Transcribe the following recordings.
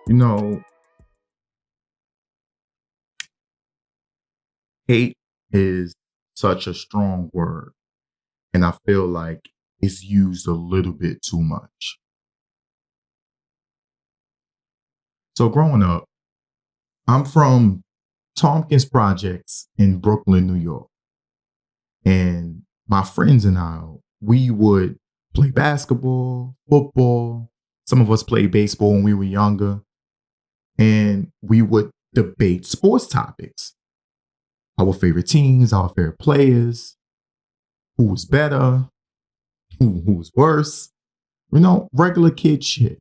You know, hate is such a strong word, and I feel like it's used a little bit too much. So, growing up, I'm from Tompkins Projects in Brooklyn, New York. And my friends and I, we would play basketball, football. Some of us played baseball when we were younger, and we would debate sports topics, our favorite teams, our favorite players, who was better, who was worse, regular kid shit.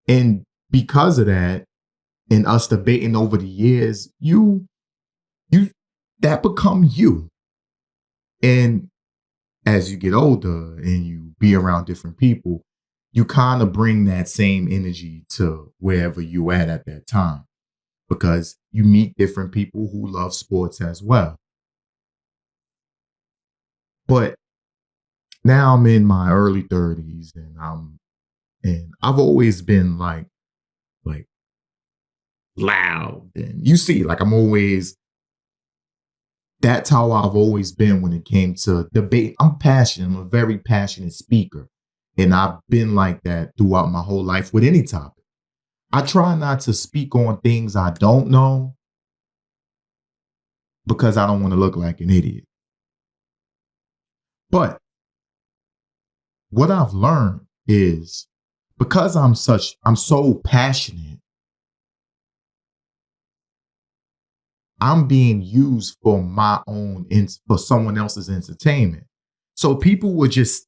And because of that, and us debating over the years, you that become you. And as you get older and you be around different people, you kind of bring that same energy to wherever you at that time because you meet different people who love sports as well. But now I'm in my early 30s and I've always been like loud and you see like I'm always that's how I've always been when it came to debate. I'm passionate. I'm a very passionate speaker. And I've been like that throughout my whole life with any topic. I try not to speak on things I don't know because I don't want to look like an idiot. But what I've learned is because I'm so passionate, I'm being used for my own, for someone else's entertainment. So people would just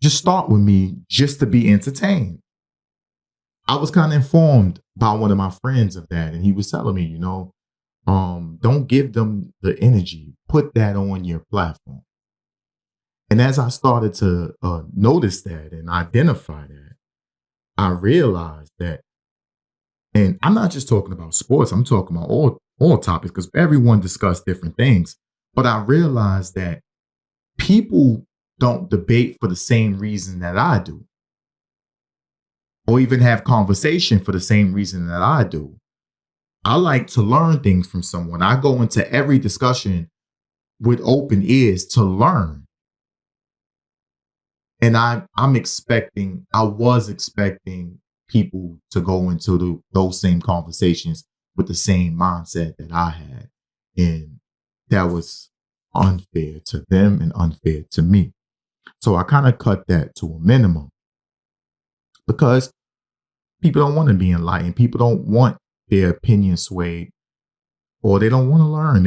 start with me just to be entertained. I was kind of informed by one of my friends of that, and he was telling me, don't give them the energy. Put that on your platform. And as I started to notice that and identify that, I realized that, and I'm not just talking about sports. I'm talking about all topics because everyone discussed different things. But I realized that people don't debate for the same reason that I do, or even have conversation for the same reason that I do. I like to learn things from someone. I go into every discussion with open ears to learn. And I was expecting people to go into those same conversations with the same mindset that I had. And that was unfair to them and unfair to me. So I kind of cut that to a minimum because people don't want to be enlightened. People don't want their opinion swayed or they don't want to learn.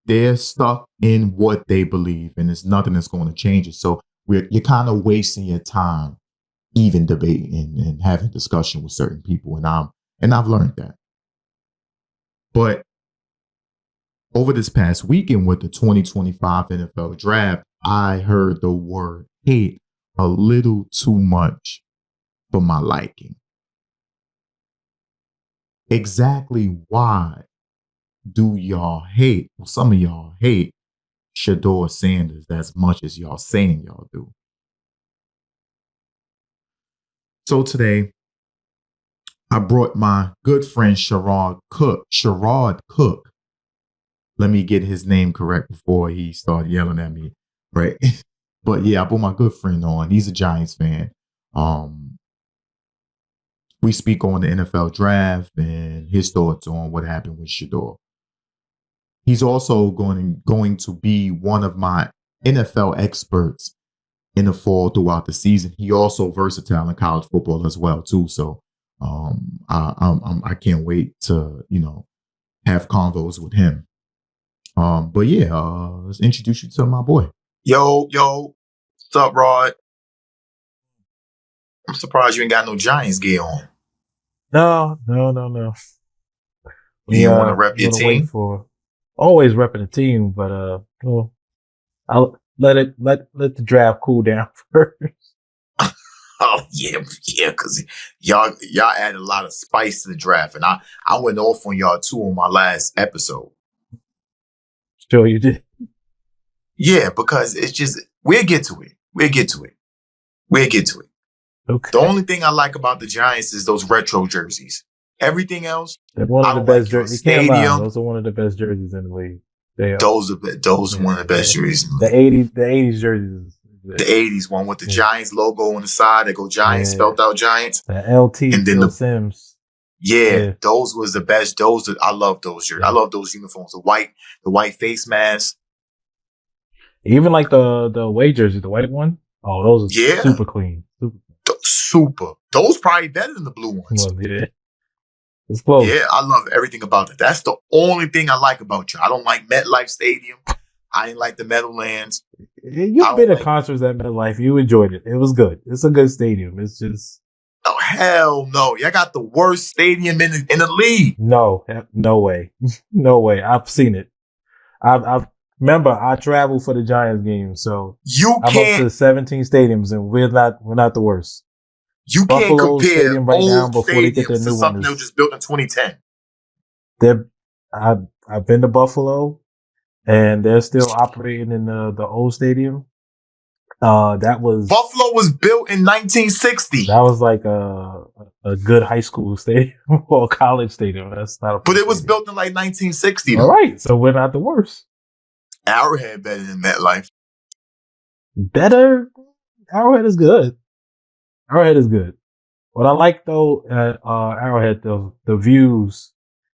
They're stuck in what they believe and there's nothing that's going to change it. So you're kind of wasting your time even debating and having discussion with certain people. And I've learned that. But over this past weekend with the 2025 NFL draft, I heard the word hate a little too much for my liking. Exactly why do y'all hate, well, some of y'all hate Shedeur Sanders as much as y'all saying y'all do? So today, I brought my good friend Sharodd Cook. Sharodd Cook. Let me get his name correct before he started yelling at me, right? But yeah, I brought my good friend on. He's a Giants fan. Um, we speak on the NFL draft and his thoughts on what happened with Shedeur. He's also going to be one of my NFL experts in the fall throughout the season. He also versatile in college football as well too. So I can't wait to have convos with him. But yeah, let's introduce you to my boy. Yo, what's up, Rod? I'm surprised you ain't got no Giants gear on. No. You don't want to rep your team? Always repping the team, but well, I'll let the draft cool down first. Oh yeah, because y'all added a lot of spice to the draft, and I went off on y'all too on my last episode. Sure you did. Yeah, because it's just we'll get to it. We'll get to it. Okay. The only thing I like about the Giants is those retro jerseys. Everything else, They're one I of the don't best like your jerseys. You can't lie. stadium. Those are one of the best jerseys in the league. They are. Those are one of the best jerseys in the league. The 80s jerseys. The 80s one with the Giants logo on the side. They go Giants, spelled out Giants. The LT, and then Phil Sims. Those was the best. I love those jerseys. I love those uniforms. The white face mask. Even like the away jersey, the white one. Oh, those are super clean. Super. Those probably better than the blue ones. Well, yeah. It's close. Yeah, I love everything about it. That's the only thing I like about you. I don't like MetLife Stadium. I ain't like the Meadowlands. You've been to concerts at MetLife. You enjoyed it. It was good. It's a good stadium. It's just. Oh, hell no. Y'all got the worst stadium in the league. No way. No way. I've seen it. I've remember I traveled for the Giants game, so I'm up to 17 stadiums and we're not the worst. You Buffalo can't compare Stadium right now old before they get their stadiums new to something one. that was just built in 2010. I've been to Buffalo and they're still operating in the old stadium. Buffalo was built in 1960. That was like a good high school stadium or college stadium. That's not but it was built in like 1960. All right, so we're not the worst. Arrowhead better than MetLife. Better? Arrowhead is good. Arrowhead is good. What I like though at Arrowhead, the views,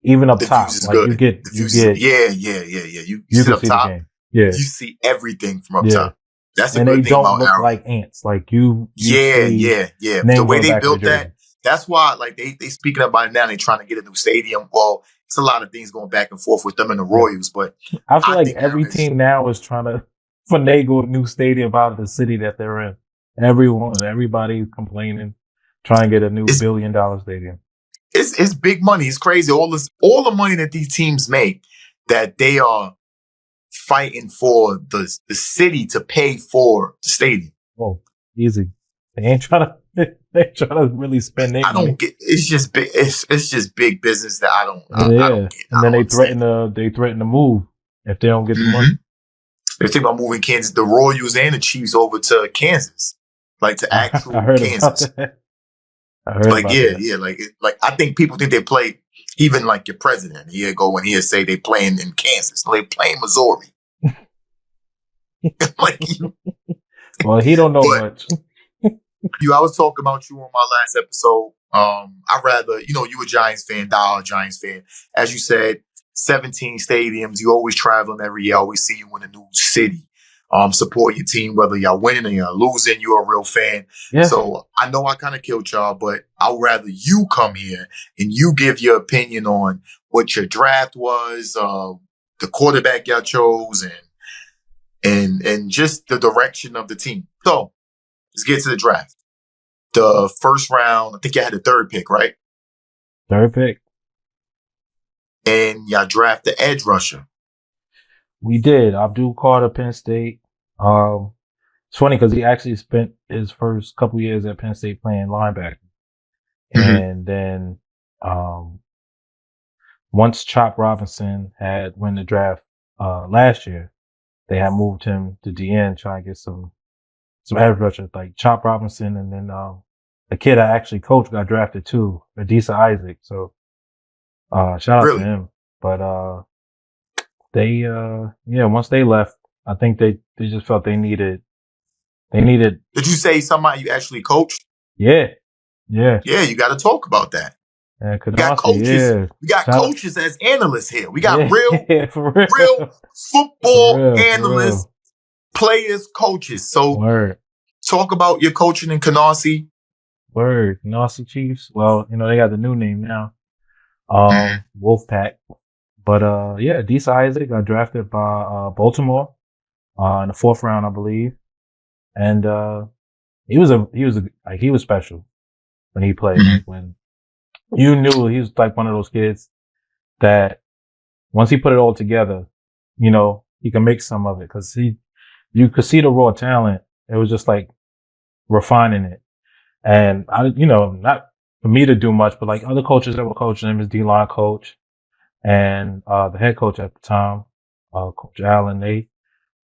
even up top, like good. you get yeah. You sit up top. Yeah, you see everything from up top. That's a and good they thing don't about look Arrowhead. like ants. Like you yeah. The way they built that's why like they speaking about it now. They're trying to get a new stadium. Well, it's a lot of things going back and forth with them and the Royals, but I feel like every team now is trying to finagle a new stadium out of the city that they're in. Everybody's complaining, trying to get a new $1 billion stadium. It's big money. It's crazy. All the money that these teams make, that they are fighting for the city to pay for the stadium. Whoa, easy. They ain't trying to really spend their money. I don't get. It's just big. It's just big business that I don't. I don't get. And then they threaten to move if they don't get the money. They're thinking about moving Kansas, the Royals and the Chiefs over to Kansas, like to actual Kansas. I heard about that. Like I think people think they play. Even like your president, he'll go and he'll say they playing in Kansas. No, they playing Missouri. Well, he don't know much. I was talking about you on my last episode. I'd rather, you a Giants fan, diehard Giants fan. As you said, 17 stadiums. You always traveling every year. I always see you in a new city. Support your team, whether y'all winning or y'all losing. You're a real fan. Yeah. So I know I kind of killed y'all, but I'd rather you come here and you give your opinion on what your draft was, the quarterback y'all chose, and just the direction of the team. So let's get to the draft. The first round, I think you had the third pick, right? Third pick. And y'all draft the edge rusher. We did. Abdul Carter, Penn State. It's funny because he actually spent his first couple years at Penn State playing linebacker. And then once Chop Robinson had won the draft last year, they had moved him to DN, trying to get some edge rushers like Chop Robinson, and then the kid I actually coached got drafted too, Adisa Isaac. So shout out to him. But they once they left, I think they just felt they needed. Did you say somebody you actually coached? Yeah. You got to talk about that. Yeah, we got coaches. Yeah. We got coaches as analysts here. We got real football analysts, players, coaches. So talk about your coaching in Canarsie. Canarsie Chiefs. Well, they got the new name now, Wolfpack. But Adisa Isaac got drafted by Baltimore in the 4th round, I believe, and he was special when he played. Like when you knew he was like one of those kids that once he put it all together, he can make some of it because you could see the raw talent. It was just like refining it, and not for me to do much, but like other coaches that were coaching him, his D-line coach. And the head coach at the time, Coach Allen, they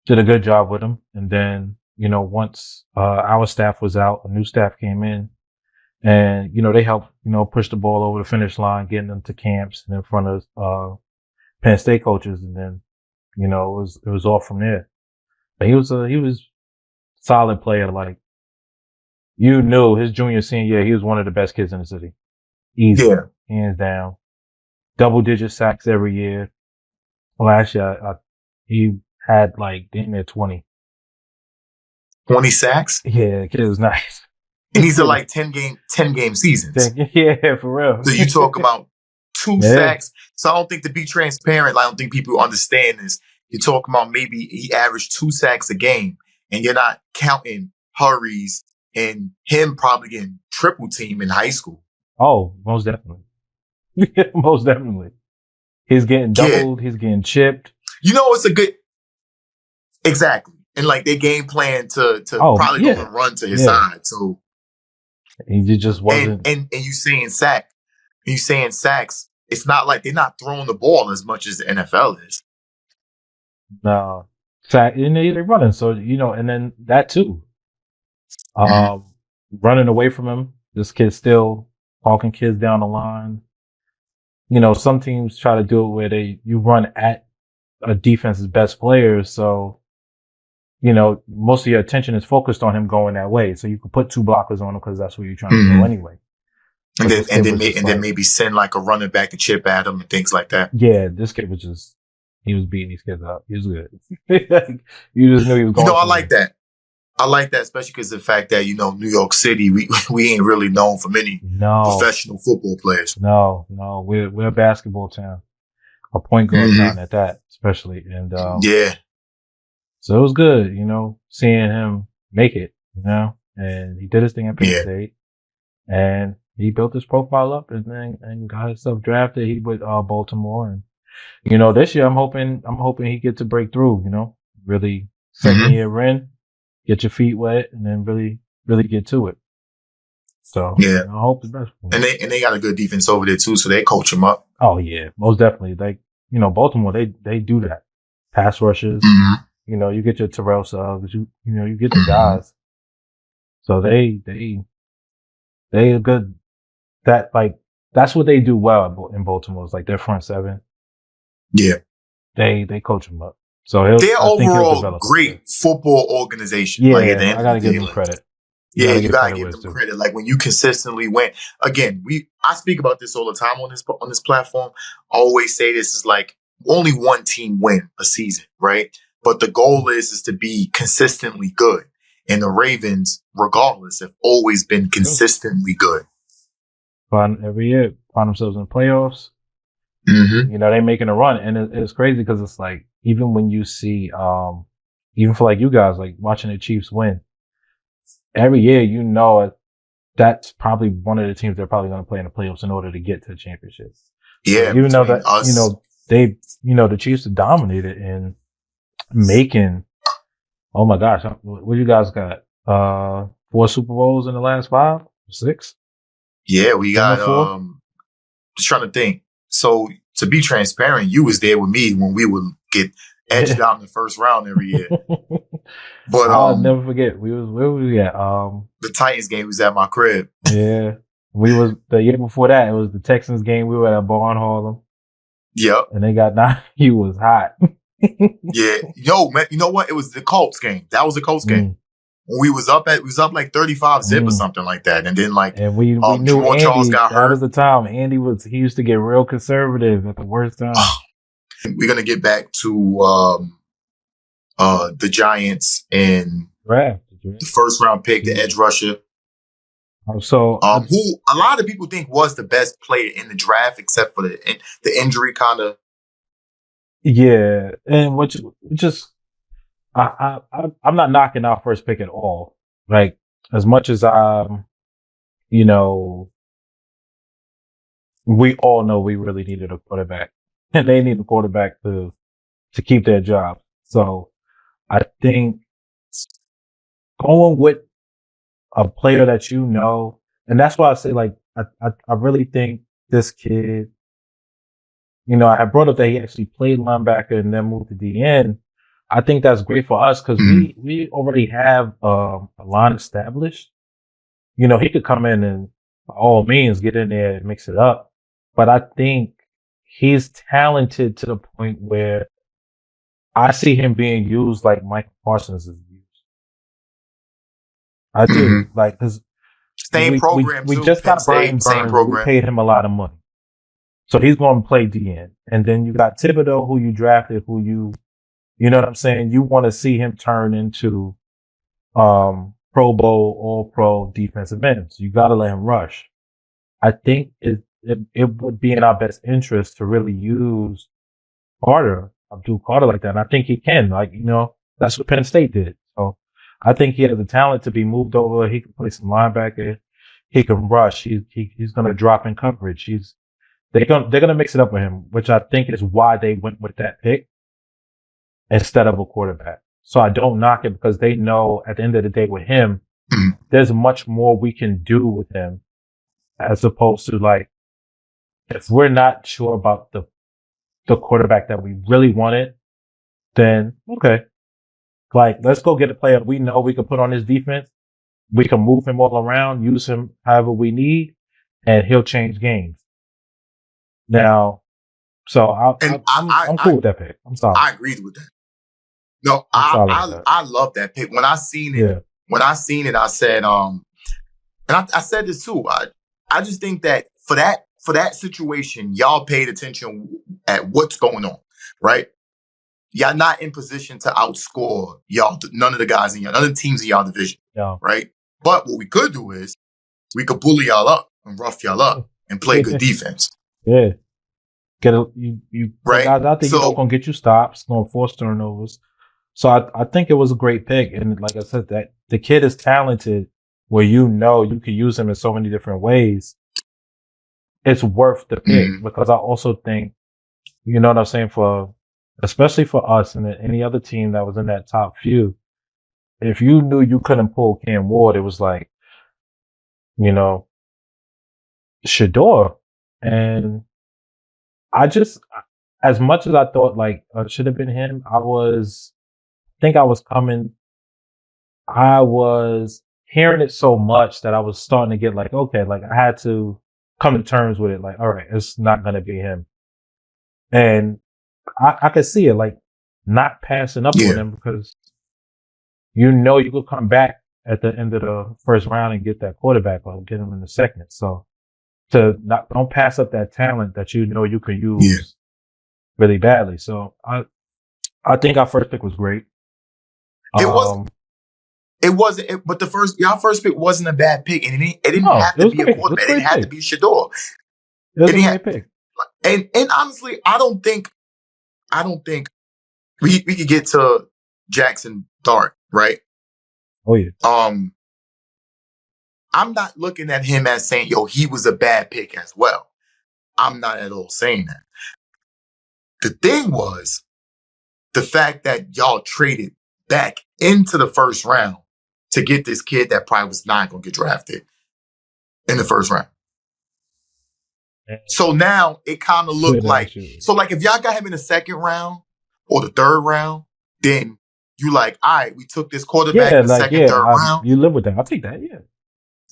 did a good job with him. And then once our staff was out, a new staff came in, and they helped push the ball over the finish line, getting them to camps and in front of Penn State coaches, and then it was all from there. But he was a solid player. Like, you knew his junior senior year, he was one of the best kids in the city, easy, Yeah. hands down. Double-digit sacks every year. Last year, he had like damn near 20. 20 sacks? Yeah, the kid was nice. And these are like 10 game seasons. Yeah, for real. So you talk about 2 sacks. So I don't think, to be transparent, I don't think people understand this. You're talking about maybe he averaged 2 sacks a game, and you're not counting hurries and him probably getting triple team in high school. Oh, most definitely. Most definitely. He's getting doubled. He's getting chipped. It's a good, exactly. And like they game plan to probably go and run to his side. So he just wasn't. And you saying sacks. It's not like they're not throwing the ball as much as the NFL is. No, and they're running. So and then that too. Running away from him. This kid's still hawking kids down the line. Some teams try to do it where you run at a defense's best players. So, most of your attention is focused on him going that way. So you can put 2 blockers on him because that's where you're trying to go anyway. And then maybe send like a running back to chip at him and things like that. Yeah, this kid was he was beating these kids up. He was good. You just knew he was going. I like that. I like that, especially because of the fact that, New York City, we ain't really known for many professional football players. No, we're a basketball town, a point guard town at that, especially. And, so it was good, seeing him make it, and he did his thing at Penn State, and he built his profile up and got himself drafted. He with, Baltimore. And, this year I'm hoping he gets to break through, really second year in. Get your feet wet and then really, really get to it. So I hope the best for him. And they got a good defense over there too, so they coach him up. Oh yeah, most definitely. Like, Baltimore, they do that. Pass rushes. You get your Terrell Suggs, you get the guys. So they are good. That's what they do well in Baltimore. Is like their front seven. Yeah. They coach them up. So they're overall great football organization. Yeah, I gotta give them credit. You gotta give them credit. Like when you consistently win. Again, I speak about this all the time on this platform. I always say this is like only one team win a season, right? But the goal is to be consistently good. And the Ravens, regardless, have always been consistently good. Every year, find themselves in the playoffs. They're making a run, and it's crazy because it's like, even when you see, even for like you guys, like watching the Chiefs win every year, that's probably one of the teams they're probably going to play in the playoffs in order to get to the championship. Yeah. So even though that, the Chiefs have dominated in making, oh my gosh, what you guys got? 4 Super Bowls in the last 5, 6? Yeah, we got, just trying to think. So to be transparent, you was there with me when we would get edged out in the first round every year. But I'll never forget. Where were we at? The Titans game was at my crib. Yeah. We was the year before that, it was the Texans game. We were at Barn Harlem. Yep. And they got 9. He was hot. Yeah. Man, you know what? It was the Colts game. That was the Colts game. When we was up like 35 zip or something like that. And then we knew Andy, Charles got hurt. That was the time. Andy he used to get real conservative at the worst time. We're going to get back to, the Giants and the first round pick, the edge rusher. So, who a lot of people think was the best player in the draft, except for the injury kind of. Yeah. And I'm not knocking our first pick at all. Like, as much as we all know we really needed a quarterback, and they need a quarterback to keep their job. So I think going with a player that and that's why I say, like, I really think this kid, I had brought up that he actually played linebacker and then moved to DN. I think that's great for us because we already have a line established. You know, he could come in and by all means get in there and mix it up. But I think he's talented to the point where I see him being used like Michael Parsons is used. I do. Like, cause Same program we too. just Penn got Brian State, same Burns. We program. paid him a lot of money. So he's going to play DN. And then you got Thibodeau, who you drafted, you know what I'm saying? You want to see him turn into, Pro Bowl, All Pro defensive ends. You got to let him rush. I think it would be in our best interest to really use Abdul Carter like that. And I think he can. Like, you know, that's what Penn State did. So I think he has the talent to be moved over. He can play some linebacker. He can rush. He's going to drop in coverage. They're going to mix it up with him, which I think is why they went with that pick instead of a quarterback. So I don't knock it because they know at the end of the day with him, there's much more we can do with him as opposed to like, if we're not sure about the quarterback that we really wanted, then okay. Like, let's go get a player we know we can put on his defense. We can move him all around, use him however we need, and he'll change games. Now, so I'm cool with that pick. I'm solid. I agreed with that. No, I love that pick. When I seen it, I said, and I said this too. I just think that for that situation, y'all paid attention at what's going on, right? Y'all not in position to outscore y'all, none of the teams in y'all division, right? But what we could do is we could bully y'all up and rough y'all up and play good defense. Yeah. You right? guys out there, you know, gonna get you stops, gonna force turnovers. So I think it was a great pick. And like I said, that the kid is talented where you know you can use him in so many different ways. It's worth the pick because I also think, you know what I'm saying, especially for us and any other team that was in that top few, if you knew you couldn't pull Cam Ward, it was like, you know, Shedeur. And I just, as much as I thought like it should have been him, I was hearing it so much that I was starting to get like, okay, like I had to come to terms with it. Like, all right, it's not going to be him. And I could see it, like not passing up on him because you know you could come back at the end of the first round and get that quarterback or get him in the second. So don't pass up that talent that you know you could use really badly. So I think our first pick was great. It wasn't, but y'all first pick wasn't a bad pick, and it didn't have to be a quarterback. It had to be Shedeur. It was a great pick. And honestly, I don't think we could get to Jackson Dart, right? Oh yeah. I'm not looking at him as saying, yo, he was a bad pick as well. I'm not at all saying that. The thing was the fact that y'all traded back into the first round to get this kid that probably was not going to get drafted in the first round. So now it kind of looked like, if y'all got him in the second round or the third round, then you like, all right, we took this quarterback in the second, third round. You live with that. I'll take that. Yeah.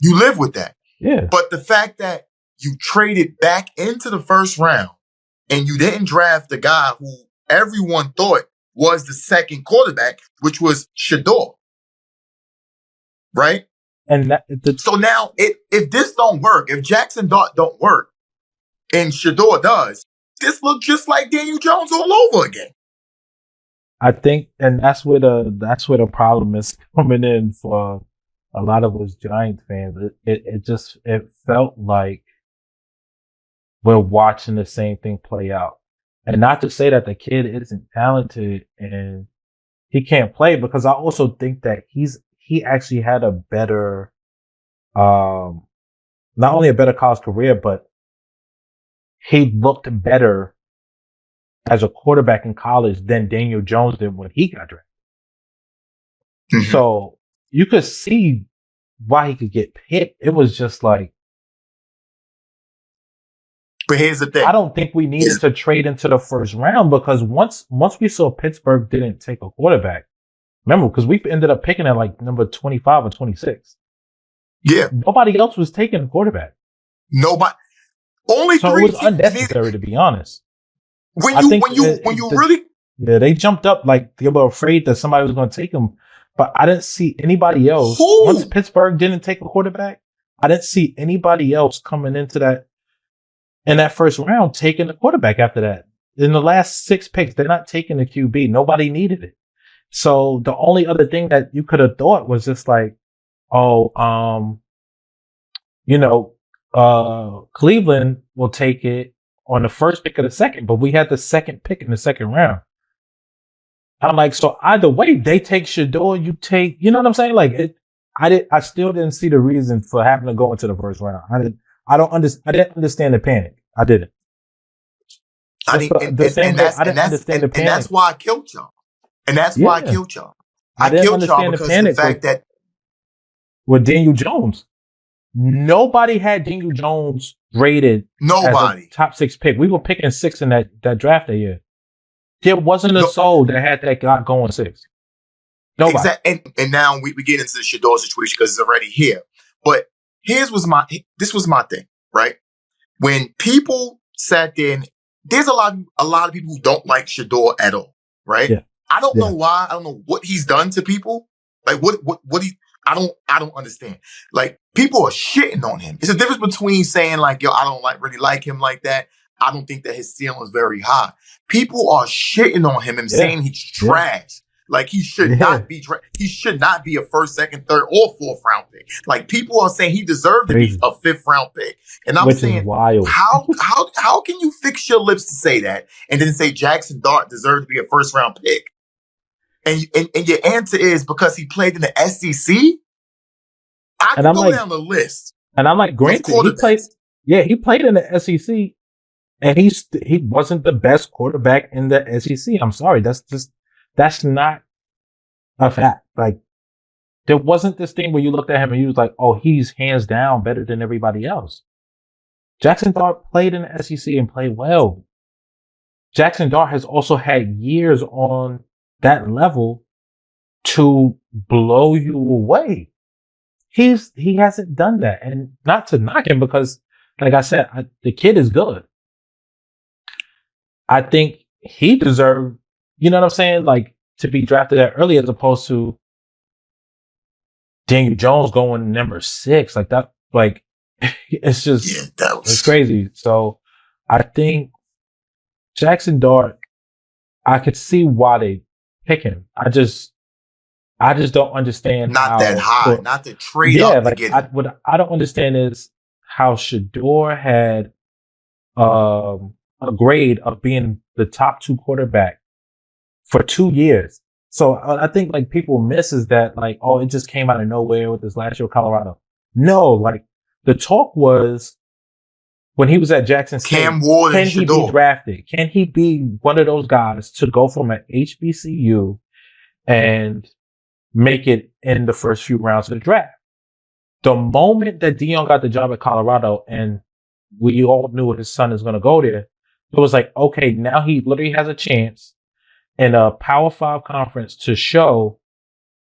You live with that. Yeah. But the fact that you traded back into the first round and you didn't draft the guy who everyone thought was the second quarterback, which was Shedeur. Right? And so now if this don't work, if Jackson Dart don't work and Shedeur does, this look just like Daniel Jones all over again. I think, and that's where the problem is coming in for a lot of us Giants fans. It felt like we're watching the same thing play out. And not to say that the kid isn't talented and he can't play, because I also think that he actually had a better, not only a better college career, but he looked better as a quarterback in college than Daniel Jones did when he got drafted. Mm-hmm. So you could see why he could get picked. It was just like, But here's the thing. I don't think we needed to trade into the first round because once we saw Pittsburgh didn't take a quarterback, remember, because we ended up picking at like number 25 or 26. Yeah. Nobody else was taking a quarterback. Nobody. Only so three. It was unnecessary, to be honest. When you really. Yeah, they jumped up like they were afraid that somebody was going to take him. But I didn't see anybody else. Who? Once Pittsburgh didn't take a quarterback, I didn't see anybody else coming into that in that first round taking a quarterback after that. In the last 6 picks, they're not taking a QB. Nobody needed it. So the only other thing that you could have thought was just like, Cleveland will take it on the first pick of the second, but we had the second pick in the second round. I'm like, so either way, they take Shedeur, you take, you know what I'm saying? Like, I still didn't see the reason for having to go into the first round. I didn't understand the panic. I didn't. And that's why I killed y'all. And that's why I killed y'all. I didn't understand the panic. The fact that with Daniel Jones, nobody had Daniel Jones rated as a top 6 pick. We were picking 6 in that draft that year. There wasn't a soul that had that guy going 6. Nobody. Exactly. And now we get into the Shedeur situation because it's already here. But this was my thing, right? When people sat there, and there's a lot of people who don't like Shedeur at all, right? Yeah. I don't know why. I don't know what he's done to people. Like what he. I don't understand. Like, people are shitting on him. It's a difference between saying like, yo, I don't really like him like that. I don't think that his ceiling is very high. People are shitting on him and saying he's trash. Like, he should not be. He should not be a first, second, third, or fourth round pick. Like, people are saying he deserved to be a 5th round pick. And I'm saying, wild. how can you fix your lips to say that and then say Jackson Dart deserved to be a first round pick? And your answer is because he played in the SEC? I can go down the list. And I'm like, granted, he played in the SEC, and he wasn't the best quarterback in the SEC. I'm sorry, that's not a fact. Like, there wasn't this thing where you looked at him and you was like, oh, he's hands down better than everybody else. Jackson Dart played in the SEC and played well. Jackson Dart has also had years on that level to blow you away. He hasn't done that, and not to knock him because, like I said, the kid is good. I think he deserved, you know what I'm saying, like, to be drafted that early as opposed to Daniel Jones going number 6, like that. Like, it's just it's crazy. So I think Jackson Dart, I could see why they pick him. I just don't understand. Not that high, not the trade up to get him. What I don't understand is how Shedeur had a grade of being the top 2 quarterback for 2 years. So I think like people miss is that like, oh, it just came out of nowhere with this last year of Colorado. No, like the talk was when he was at Jackson State, Cam Ward can and he Shedeur be drafted? Can he be one of those guys to go from an HBCU and make it in the first few rounds of the draft? The moment that Dion got the job at Colorado and we all knew his son is going to go there, it was like, okay, now he literally has a chance in a Power 5 conference to show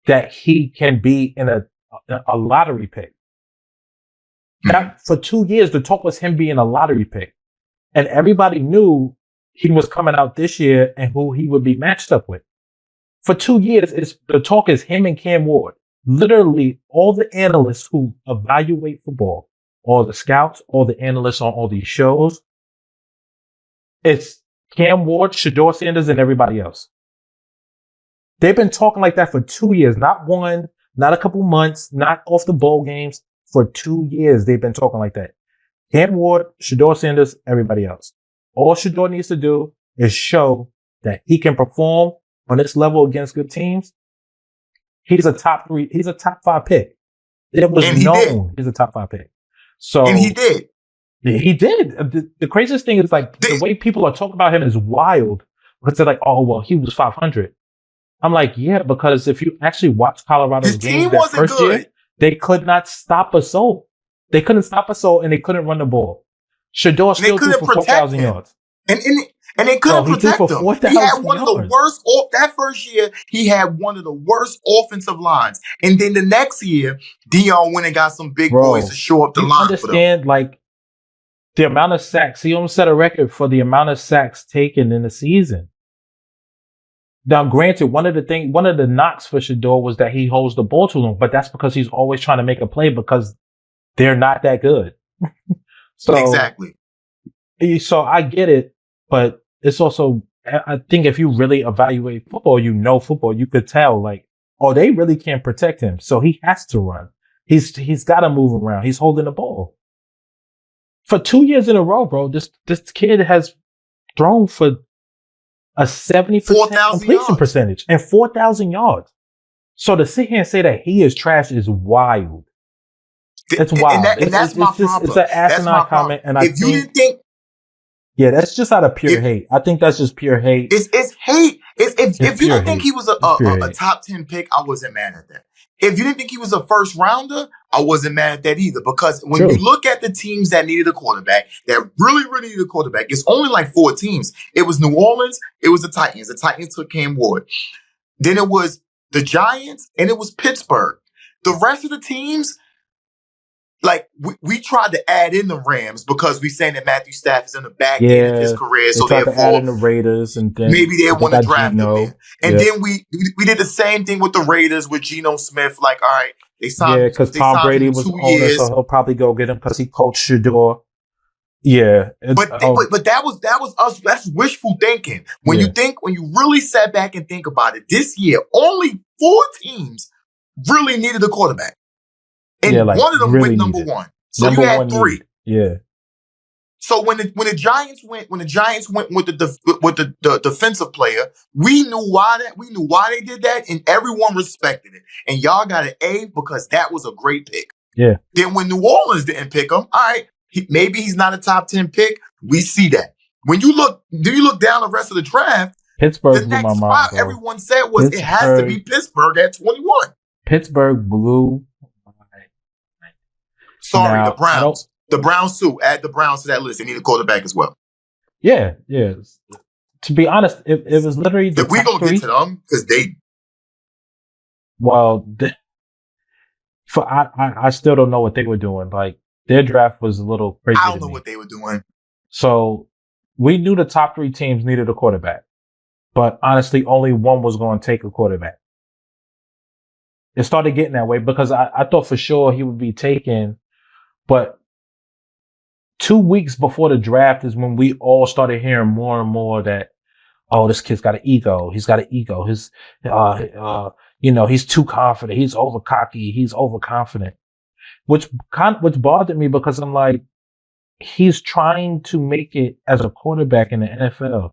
that he can be in a lottery pick. Now, for 2 years, the talk was him being a lottery pick. And everybody knew he was coming out this year and who he would be matched up with. For 2 years, the talk is him and Cam Ward. Literally, all the analysts who evaluate football, all the scouts, all the analysts on all these shows, it's Cam Ward, Shedeur Sanders, and everybody else. They've been talking like that for 2 years. Not one, not a couple months, not off the bowl games. For 2 years, they've been talking like that. Cam Ward, Shedeur Sanders, everybody else. All Shedeur needs to do is show that he can perform on this level against good teams. He's a top 5 pick. It was known he's a top 5 pick. So, and he did. He did. The craziest thing is like the way people are talking about him is wild. Because they're like, oh, well, he was 500. I'm like, yeah, because if you actually watch Colorado's games that first year, they could not stop a soul. They couldn't stop a soul and they couldn't run the ball. Shedeur And they still threw couldn't for protect 4,000 him. yards. And they Bro, couldn't he threw protect for him. 4,000 He had one of the yards. worst that first year, he had one of the worst offensive lines. And then the next year, Dion went and got some big boys to show up the you line for them. understand, like, the amount of sacks. He almost set a record for the amount of sacks taken in the season. Now, granted, one of the knocks for Shedeur was that he holds the ball too long, but that's because he's always trying to make a play because they're not that good. Exactly. So I get it, but it's also, I think if you really evaluate football, football, you could tell, like, oh, they really can't protect him. So he has to run. He's got to move around. He's holding the ball. For 2 years in a row, bro, this kid has thrown for a 70% completion percentage and 4,000 yards. So to sit here and say that he is trash is wild. It's wild. And that's my problem. It's an asinine comment. And if you didn't think, yeah, that's just out of pure hate. I think that's just pure hate. It's hate. If you didn't think he was a top 10 pick, I wasn't mad at that. If you didn't think he was a first rounder, I wasn't mad at that either. Because when you look at the teams that needed a quarterback, that really, really needed a quarterback, it's only like 4 teams. It was New Orleans. It was the Titans. The Titans took Cam Ward. Then it was the Giants and it was Pittsburgh. The rest of the teams, like, we tried to add in the Rams because we saying that Matthew Stafford is in the back end of his career. So therefore, to add in the Raiders, and then maybe they want to draft him there. And then we did the same thing with the Raiders with Geno Smith. Like, all right, they signed him. Because Tom Brady was owner, so he'll probably go get him because he coached Shedeur. Yeah, but that was us. That's wishful thinking. When you really sat back and think about it, this year only 4 teams really needed a quarterback. And one of them really went number 1. So you had 3. Yeah. So when the Giants went with the defensive player, we knew why they did that, and everyone respected it. And y'all got an A because that was a great pick. Yeah. Then when New Orleans didn't pick him, all right, maybe he's not a top 10 pick. We see that. When you look down the rest of the draft, Pittsburgh the next spot everyone said was it has to be Pittsburgh at 21. Pittsburgh blew. Sorry, the Browns. The Browns too. Add the Browns to that list. They need a quarterback as well. Yeah. To be honest, it was literally the we gonna get to them because they. Well, I still don't know what they were doing. Like, their draft was a little crazy. I don't know what they were doing. So we knew the top 3 teams needed a quarterback, but honestly, only one was going to take a quarterback. It started getting that way because I thought for sure he would be taken. But 2 weeks before the draft is when we all started hearing more and more that, oh, this kid's got an ego. He's got an ego. He's too confident. He's over cocky. He's overconfident, which bothered me because I'm like, he's trying to make it as a quarterback in the NFL.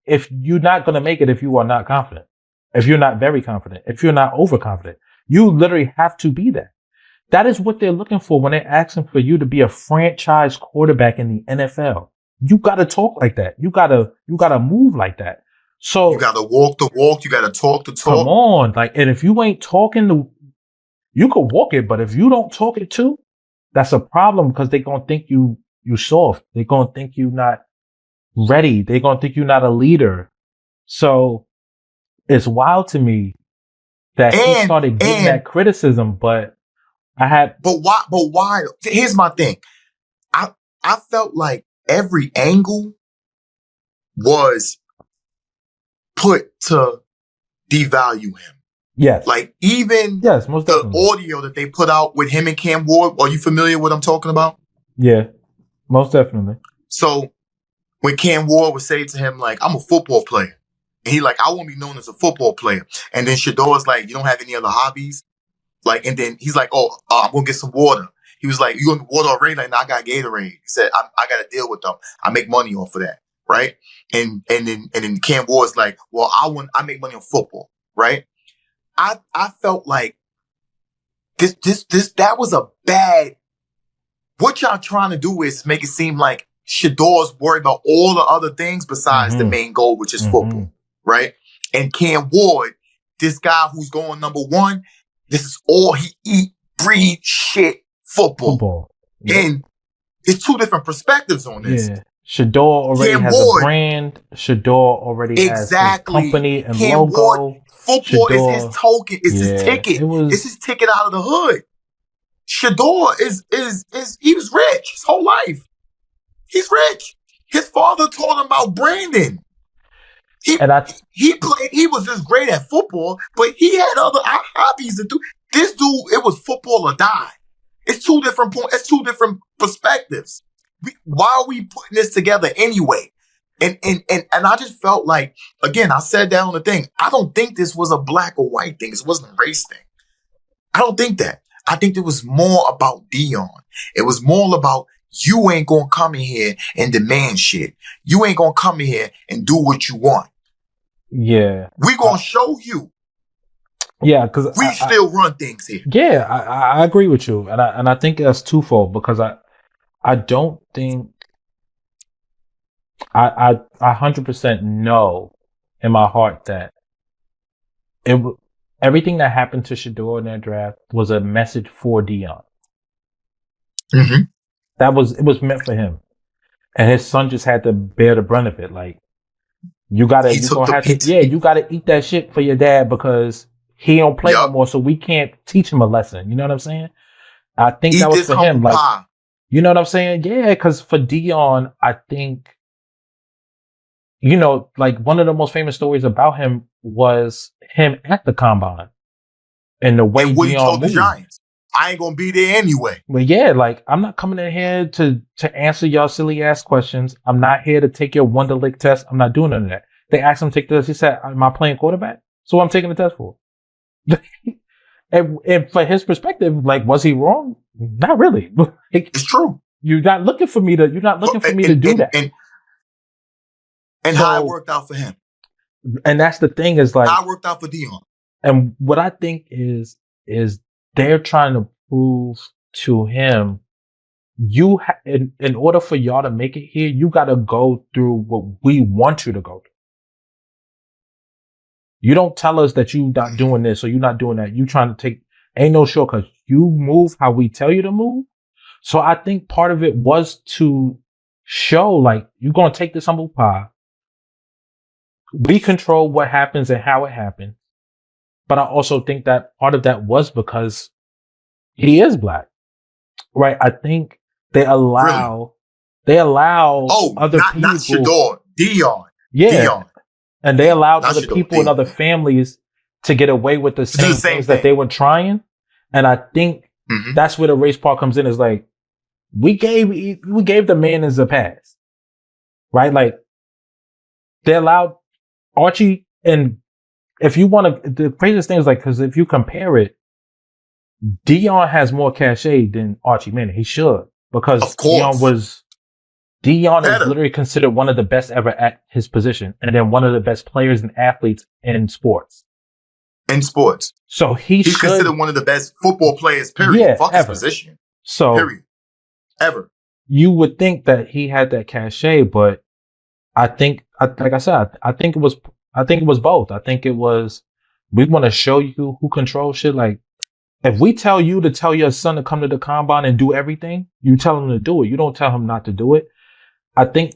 If you're not going to make it, if you are not confident, if you're not very confident, if you're not overconfident, you literally have to be that. That is what they're looking for when they're asking for you to be a franchise quarterback in the NFL. You got to talk like that. You got to move like that. So you got to walk the walk. You got to talk the talk. Come on. Like, and if you ain't talking you could walk it, but if you don't talk it too, that's a problem because they're going to think you soft. They're going to think you not ready. They're going to think you're not a leader. So it's wild to me that he started getting that criticism, but why? Here's my thing. I felt like every angle was put to devalue him. Yes. Like even most definitely. Audio that they put out with him and Cam Ward. Are you familiar with what I'm talking about? Yeah, most definitely. So when Cam Ward would say to him, like, I'm a football player. And he like, I want to be known as a football player. And then Shedeur's like, you don't have any other hobbies? Like, and then he's like, I'm going to get some water. He was like, you want water already? Like, no, I got Gatorade. He said, I got to deal with them. I make money off of that. Right. And then Cam Ward's like, well, I make money on football. Right. I felt like that was a bad, what y'all trying to do is make it seem like Shedeur's worried about all the other things besides the main goal, which is football. Right. And Cam Ward, this guy who's going number 1, this is all he eat, breathe, shit, football. Yeah. And It's two different perspectives on this. Yeah. Shedeur already Cam has Ward, a brand. Shedeur already has his exactly. company and Cam Ward, logo. football is his Shedeur, token. It's his yeah, ticket. it was. It's his ticket out of the hood. Shedeur is he was rich his whole life. He's rich. His father taught him about branding. He played. He was just great at football, but he had other hobbies to do. This dude, it was football or die. It's two different points. It's two different perspectives. Why are we putting this together anyway? And I just felt like, again, I said that on the thing. I don't think this was a black or white thing. This wasn't a race thing. I don't think that. I think it was more about Deion. It was more about you ain't gonna come in here and demand shit. You ain't gonna come in here and do what you want. Yeah, we gonna show you. Yeah, because we still run things here. Yeah, I agree with you, and I think that's twofold because I don't think I 100% know in my heart that everything that happened to Shedeur in that draft was a message for Deion. Mm-hmm. It was meant for him, and his son just had to bear the brunt of it. Like you gotta eat that shit for your dad because he don't play no more, so we can't teach him a lesson. You know what I'm saying? I think that was for him. Like, you know what I'm saying? Yeah, because for Deion, I think, like one of the most famous stories about him was him at the combine and the way and what he told moved. The Giants. I ain't gonna be there anyway. But yeah, like I'm not coming in here to answer y'all silly ass questions. I'm not here to take your Wonderlic test. I'm not doing none of that. They asked him to take the test. He said, "Am I playing quarterback?" So what I'm taking the test for. and for his perspective, like, was he wrong? Not really. It's true. You're not looking for me to. You're not looking for me to do that. And so, how it worked out for him. And that's the thing is like how it worked out for Deion. And what I think is they're trying to prove to him, in order for y'all to make it here, you got to go through what we want you to go through. You don't tell us that you're not doing this or you're not doing that. You trying to ain't no shortcuts. You move how we tell you to move. So I think part of it was to show like, you're going to take this humble pie. We control what happens and how it happens. But I also think that part of that was because he is black, right? I think they allow other people. Not Shedeur, Deion. Yeah. Deion. And they allowed other people and other families to get away with the same things that they were trying. And I think that's where the race part comes in is like, we gave the Mannings a pass, right? Like they allowed Archie, and if you want to, the craziest thing is like, because if you compare it, Deion has more cachet than Archie Manning. He should, because Deion is literally considered one of the best ever at his position, and then one of the best players and athletes in sports. So he's considered one of the best football players. Period. Yeah, Fuck ever. His position. So period. Ever. You would think that he had that cachet, but I think, like I said, I think it was both. I think it was, we want to show you who controls shit. Like, if we tell you to tell your son to come to the combine and do everything, you tell him to do it. You don't tell him not to do it. I think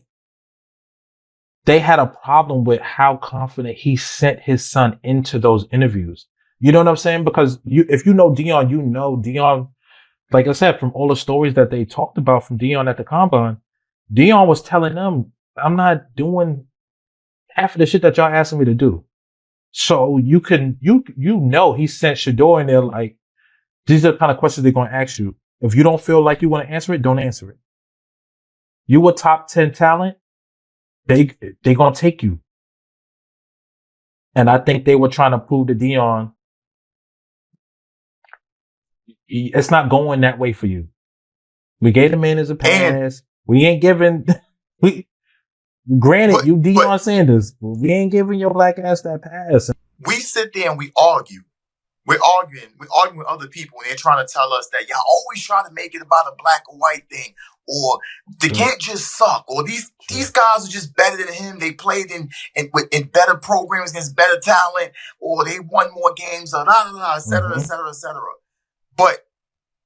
they had a problem with how confident he sent his son into those interviews. You know what I'm saying? Because if you know Deion, like I said, from all the stories that they talked about from Deion at the combine, Deion was telling them, I'm not doing half of the shit that y'all asking me to do. So he sent Shedeur in there like, these are the kind of questions they're going to ask you. If you don't feel like you want to answer it, don't answer it. You a top 10 talent, they going to take you. And I think they were trying to prove to Deion, it's not going that way for you. We gave the man as a pass. We ain't giving, granted, you Deion Sanders, but we ain't giving your black ass that pass. We sit there and we argue. We're arguing with other people, and they're trying to tell us that y'all always try to make it about a black or white thing, or they can't just suck, or these guys are just better than him. They played in better programs against better talent, or they won more games, or et cetera, et cetera, et cetera. But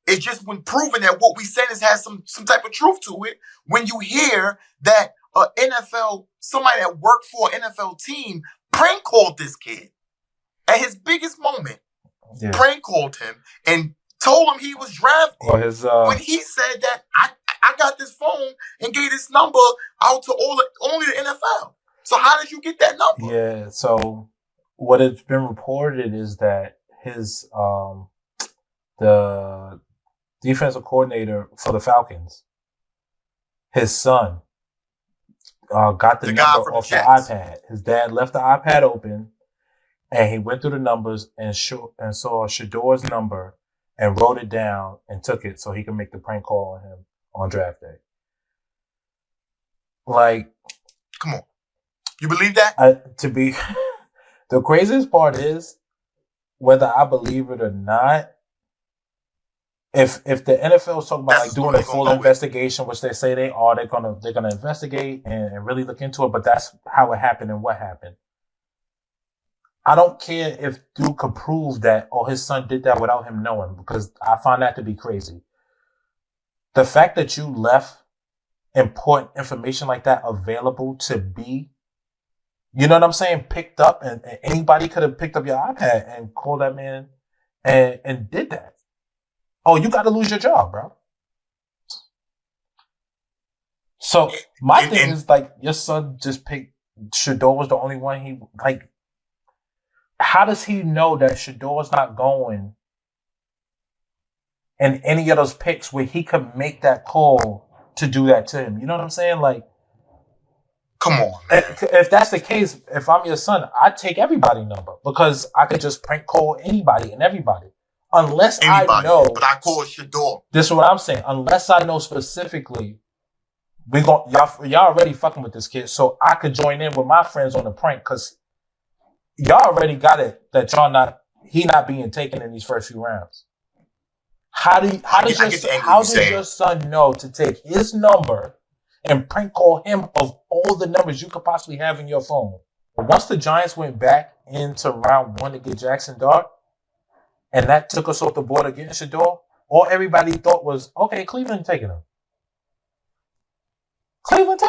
It's just when proven that what we said has some type of truth to it. When you hear that somebody that worked for an NFL team prank called this kid at his biggest moment, prank called him and told him he was drafted. When he said that I got this phone and gave this number out to only the NFL. So how did you get that number? Yeah. So what it's been reported is that his the defensive coordinator for the Falcons, his son, got the number off the iPad. His dad left the iPad open, and he went through the numbers and saw Shedeur's number and wrote it down and took it so he could make the prank call on him on draft day. Like, come on, you believe that? The craziest part is, whether I believe it or not, if the NFL is talking about like doing a full investigation, which they say they are, they're gonna investigate and really look into it. But that's how it happened and what happened. I don't care if Duke could prove that his son did that without him knowing, because I find that to be crazy. The fact that you left important information like that available to be, you know what I'm saying, picked up, and anybody could have picked up your iPad and called that man and did that. Oh, you got to lose your job, bro. So my thing is, like, your son just picked Shedeur was the only one he, like, how does he know that Shedeur's not going in any of those picks where he could make that call to do that to him? You know what I'm saying? Like, come on. If that's the case, if I'm your son, I'd take everybody's number, because I could just prank call anybody and everybody. Unless I know, but I call Shedeur. This is what I'm saying. Unless I know specifically, y'all already fucking with this kid, so I could join in with my friends on the prank, because y'all already got it that he not being taken in these first few rounds. How does your son know to take his number and prank call him of all the numbers you could possibly have in your phone? Once the Giants went back into round 1 to get Jackson Dart, and that took us off the board against Shedeur, all everybody thought was, okay, Cleveland taking him. Cleveland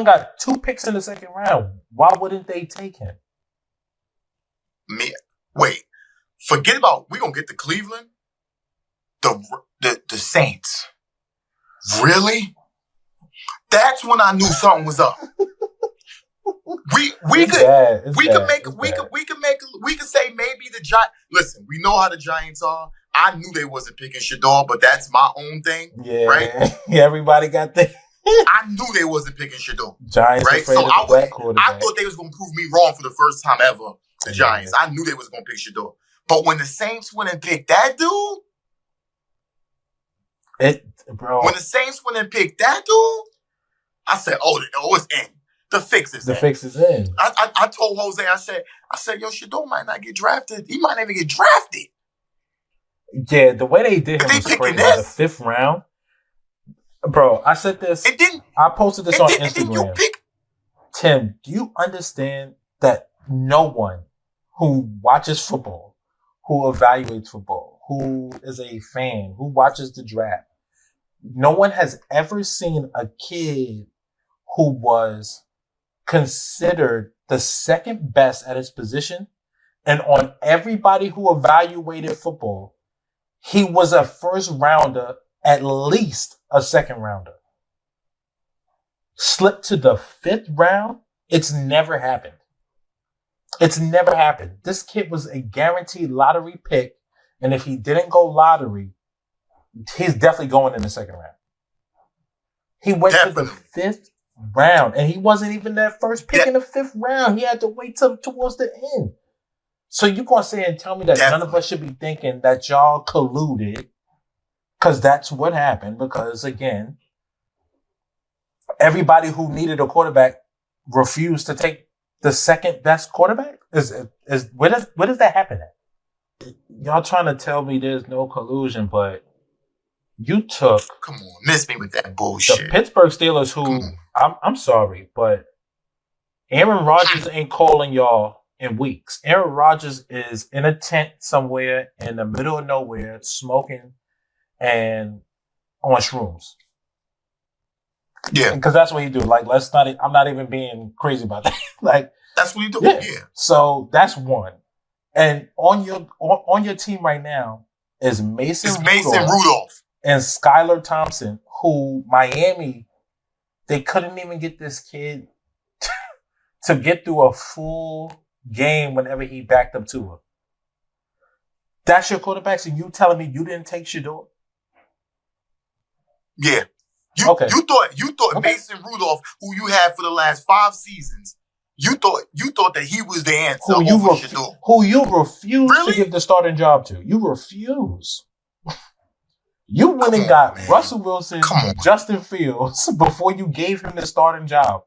got 2 picks in the second round. Why wouldn't they take him? Wait, forget about, we're going to get to Cleveland? The Saints. Really? That's when I knew something was up. We could say maybe the Giants. Listen, we know how the Giants are. I knew they wasn't picking Shedeur, but that's my own thing. Yeah, right? Everybody got that. I knew they wasn't picking Shedeur. Giants, right? So I thought they was gonna prove me wrong for the first time ever. The Giants. I knew they was gonna pick Shedeur. But when the Saints went and picked that dude, when the Saints went and picked that dude, I said, "Oh, it's in. The fix is in." I told Jose, I said, "Yo, Shedeur might not get drafted. He might not even get drafted." Yeah, the way they did him was crazy. In the 5th round, bro. I said this. I posted this on Instagram. Tim, do you understand that no one who watches football, who evaluates football, who is a fan, who watches the draft, no one has ever seen a kid who was considered the second best at his position, and on everybody who evaluated football, he was a first rounder, at least a second rounder. Slipped to the 5th round, it's never happened. This kid was a guaranteed lottery pick, and if he didn't go lottery, he's definitely going in the second round. He went to the 5th round, and he wasn't even that first pick in the 5th round. He had to wait till towards the end. So you gonna say and tell me that none of us should be thinking that y'all colluded, because that's what happened. Because again, everybody who needed a quarterback refused to take the second best quarterback. Where does that happen at? Y'all trying to tell me there's no collusion, but you took. Come on, miss me with that bullshit. The Pittsburgh Steelers, who I'm sorry, but Aaron Rodgers ain't calling y'all in weeks. Aaron Rodgers is in a tent somewhere in the middle of nowhere, smoking and on shrooms. Yeah, because that's what he do. Like, let's not. I'm not even being crazy about that. Like, that's what he do. yeah. Yeah. So that's one. And on your team right now is Mason Rudolph and Skylar Thompson, who Miami, they couldn't even get this kid to get through a full game whenever he backed up to her. That's your quarterback, so you telling me you didn't take Shedeur? Yeah. You thought Okay. Mason Rudolph, who you had for the last 5 seasons, you thought that he was the answer over Shedeur. Who you refuse Really? to give the starting job to. You refuse. You went and got Russell Wilson, Justin Fields before you gave him the starting job.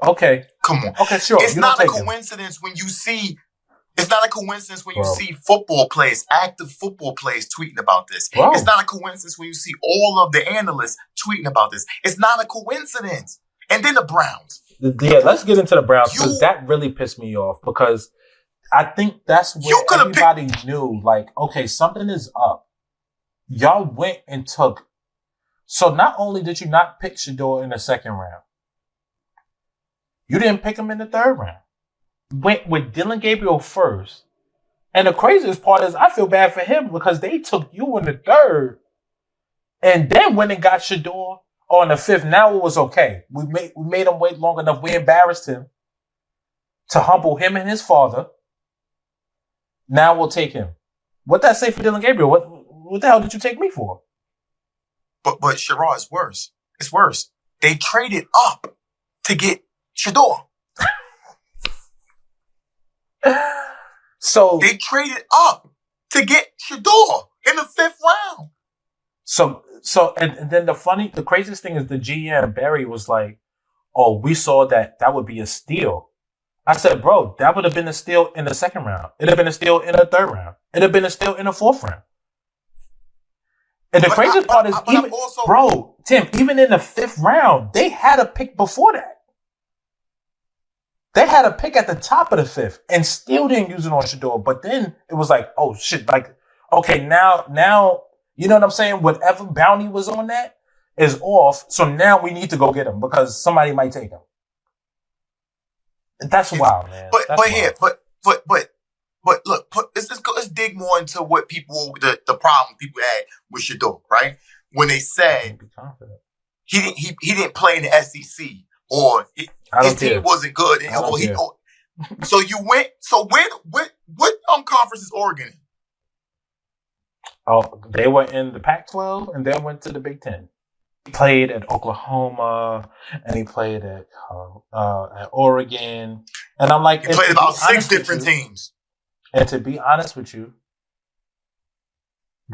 Okay. Come on. Okay, sure. It's not a coincidence when you see football players, active football players tweeting about this. Bro. It's not a coincidence when you see all of the analysts tweeting about this. It's not a coincidence. And then the Browns. Yeah, let's get into the Browns because that really pissed me off because I think that's where everybody knew, like, okay, something is up. Y'all went and took. So not only did you not pick Shedeur in the second round, you didn't pick him in the third round. Went with Dylan Gabriel first. And the craziest part is I feel bad for him because they took you in the third and then went and got Shedeur on the fifth. Now it was okay. We made him wait long enough. We embarrassed him to humble him and his father. Now we'll take him. What that say for Dylan Gabriel? What the hell did you take me for? But Sharodd, is worse. It's worse. They traded up to get Shedeur. So they traded up to get Shedeur in the 5th round. So and then the craziest thing is the GM Barry was like, "Oh, we saw that would be a steal." I said, "Bro, that would have been a steal in the second round. It'd have been a steal in the third round. It'd have been a steal in the fourth round." And the craziest part is, Tim, even in the 5th round, they had a pick before that. They had a pick at the top of the 5th and still didn't use it on Shedeur. But then it was like, oh shit, like, okay, now, you know what I'm saying? Whatever bounty was on that is off. So now we need to go get him because somebody might take him. That's wild, man. But look, let's dig more into what the problem people had with Shedeur, right? When they said he didn't play in the SEC or his team wasn't good. So you went. So what conference is Oregon in? Oh, they were in the Pac-12 and then went to the Big Ten. He played at Oklahoma and he played at Oregon. And I'm like, he played about 6 different teams. And to be honest with you,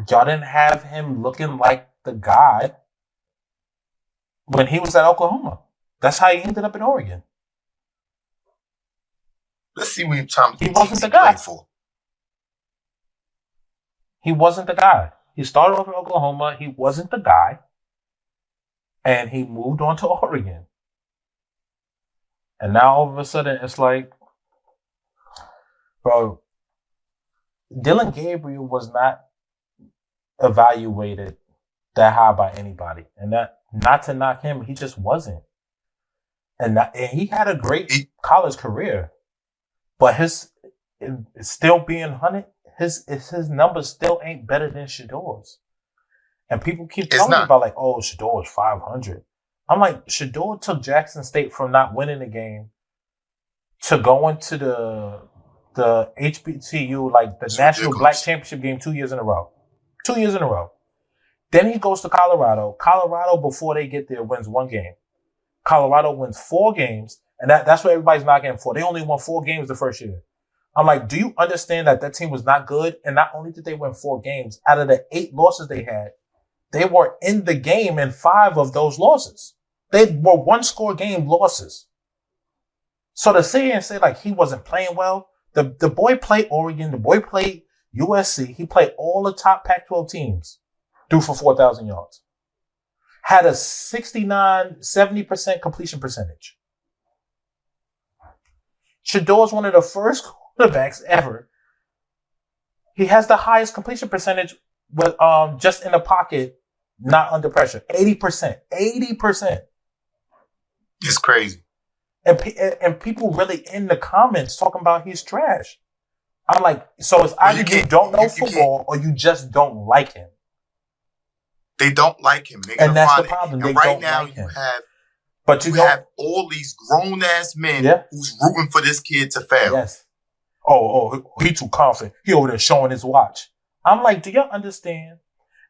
y'all didn't have him looking like the guy when he was at Oklahoma. That's how he ended up in Oregon. Let's see what Tom he wasn't the guy for. He wasn't the guy. He started off in Oklahoma. He wasn't the guy. And he moved on to Oregon. And now all of a sudden it's like, bro, Dylan Gabriel was not evaluated that high by anybody. And that, not to knock him, he just wasn't. And he had a great college career. But his still being hunted, his numbers still ain't better than Shedeur's. And people keep telling me about like, oh, Shedeur is 500. I'm like, Shedeur took Jackson State from not winning the game to going to the HBCU, like the National Black Championship game 2 years in a row. 2 years in a row. Then he goes to Colorado. Colorado, before they get there, wins 1 game. Colorado wins 4 games, and that's what everybody's knocking him for. They only won 4 games the first year. I'm like, do you understand that team was not good? And not only did they win 4 games, out of the 8 losses they had, they were in the game in 5 of those losses. They were 1-score game losses. So to sit here and say like he wasn't playing well, the boy played Oregon, the boy played USC, he played all the top Pac-12 teams, threw for 4,000 yards. Had a 70% completion percentage. Shedeur is one of the first quarterbacks ever. He has the highest completion percentage with just in the pocket, not under pressure. 80%. 80%. It's crazy. And people really in the comments talking about he's trash. I'm like, so it's either you don't know football or you just don't like him. They don't like him. And that's the problem. And right now you have all these grown ass men who's rooting for this kid to fail. Yes. Oh, he too confident. He over there showing his watch. I'm like, do y'all understand?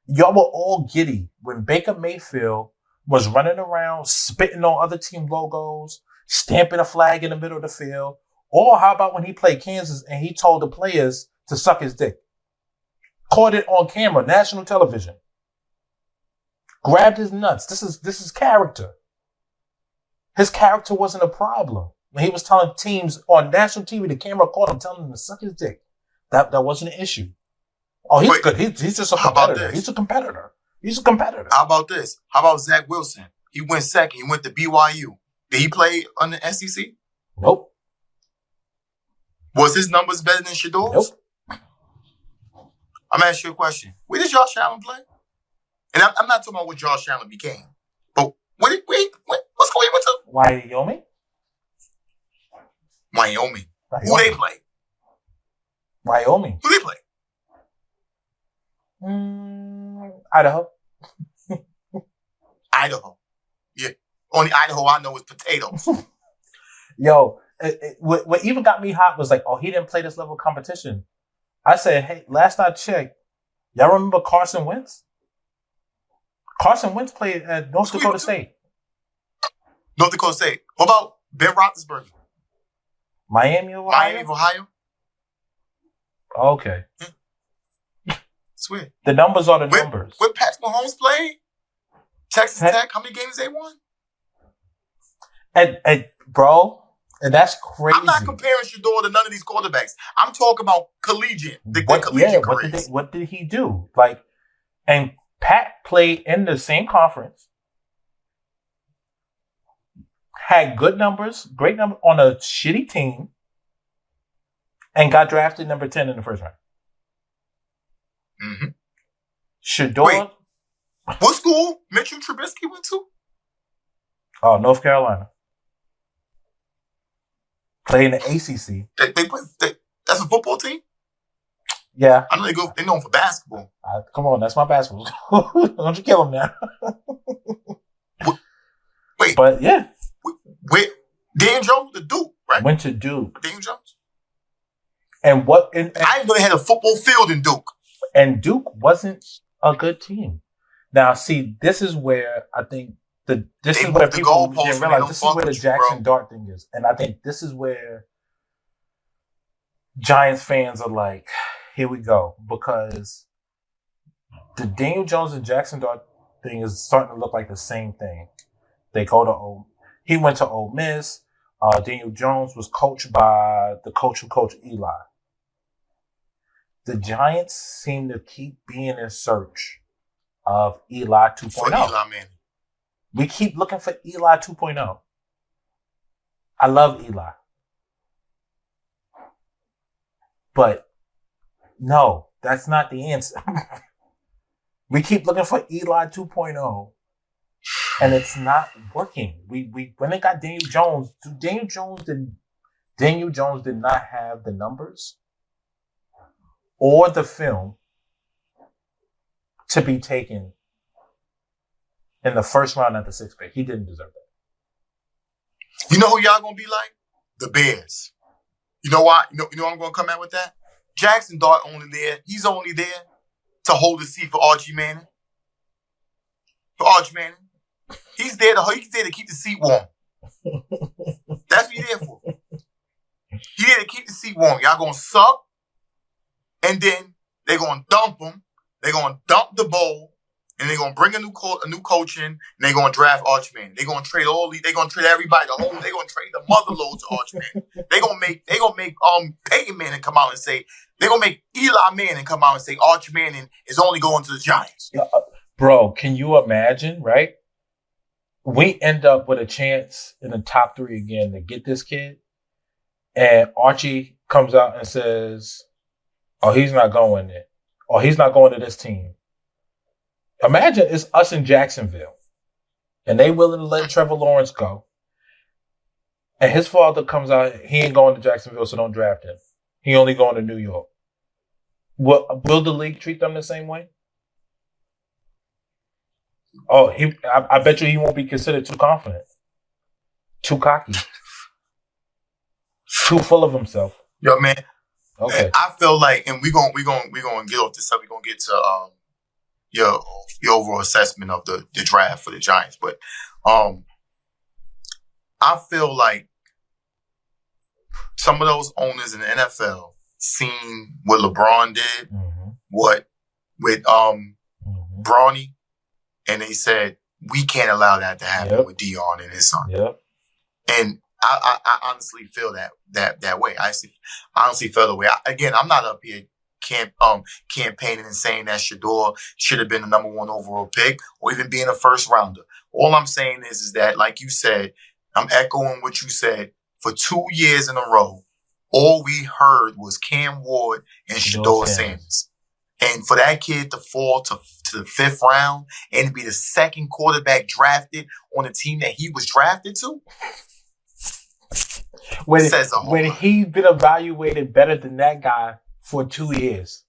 Y'all were all giddy when Baker Mayfield was running around spitting on other team logos, stamping a flag in the middle of the field. Or how about when he played Kansas and he told the players to suck his dick? Caught it on camera, national television. Grabbed his nuts. This is character. His character wasn't a problem. When he was telling teams on national TV, the camera caught him telling them to suck his dick. That wasn't an issue. Oh, he's good. He's just a competitor. He's a competitor. He's a competitor. How about this? How about Zach Wilson? He went second. He went to BYU. Did he play on the SEC? Nope. Was his numbers better than Shedeur's? Nope. I'm going to ask you a question. Where did Josh Allen play? And I'm not talking about what Josh Allen became. But what's going on to? Wyoming. Who they play? Wyoming. Who they play? Idaho. Idaho. Yeah. Only Idaho I know is potatoes. Yo, what even got me hot was like, oh, he didn't play this level of competition. I said, hey, last I checked, y'all remember Carson Wentz? Carson Wentz played at North Dakota State. North Dakota State. What about Ben Roethlisberger? Miami, Ohio? Okay. Swear. The numbers are the numbers. Where Pat Mahomes played? Texas Tech, how many games they won? And bro, and that's crazy. I'm not comparing Shedeur to none of these quarterbacks. I'm talking about collegiate. Careers. What did he do? Like, and Pat played in the same conference, had good numbers, great number on a shitty team, and got drafted number 10 in the first round. Mm-hmm. Shedeur. Wait, what school Mitchell Trubisky went to? Oh, North Carolina. Play in the ACC. That's a football team? Yeah. I know they known for basketball. Come on, that's my basketball. Don't you kill him now. Wait. But yeah. Wait. Daniel Jones to Duke, right? Went to Duke. Daniel Jones? And I didn't know they had a football field in Duke. And Duke wasn't a good team. Now, see, this is where I think this is where people didn't realize this is where the Jackson Dart thing is. And I think this is where Giants fans are like, here we go. Because the Daniel Jones and Jackson Dart thing is starting to look like the same thing. He went to Ole Miss. Daniel Jones was coached by the coach who coached Eli. The Giants seem to keep being in search of Eli 2.0. For Eli Manning. We keep looking for Eli 2.0. I love Eli. But no, that's not the answer. We keep looking for Eli 2.0 and it's not working. When they got Daniel Jones, Daniel Jones did not have the numbers or the film to be taken in the first round at the 6th pick. He didn't deserve that. You know who y'all gonna be like? The Bears. You know why? You know I'm gonna come out with that? Jackson Dart he's only there to hold the seat for Archie Manning. He's there to keep the seat warm. That's what he's there for. He's there to keep the seat warm. Y'all gonna suck, and then they're gonna dump him. They're gonna dump the bowl, and they're gonna bring a new coach in, and they're gonna draft Archie Manning. They're gonna trade they're gonna trade everybody. They're gonna trade the motherload to Archie Manning. They're gonna make Peyton Manning come out and say, they're gonna make Eli Manning come out and say Archie Manning is only going to the Giants. Bro, can you imagine, right? We end up with a chance in the top 3 again to get this kid, and Archie comes out and says, "Oh, he's not going there. Or he's not going to this team." Imagine it's us in Jacksonville, and they willing to let Trevor Lawrence go. And his father comes out, he ain't going to Jacksonville, so don't draft him. He only going to New York. Will the league treat them the same way? Oh, I bet you he won't be considered too confident, too cocky, too full of himself. Yo, man. Okay. I feel like, and we gonna get off this up. We're gonna get to your overall assessment of the draft for the Giants, but I feel like some of those owners in the NFL seen what LeBron did, what with Bronny, and they said we can't allow that to happen with Dion and his son. Yep. And I honestly feel that way. I honestly feel the way. Again, I'm not up here campaigning and saying that Shedeur should have been the number 1 overall pick or even being a first rounder. All I'm saying is that, like you said, I'm echoing what you said. For 2 years in a row, all we heard was Cam Ward and Shedeur Sanders. And for that kid to fall to the 5th round and to be the second quarterback drafted on a team that he was drafted to, when he's been evaluated better than that guy for 2 years.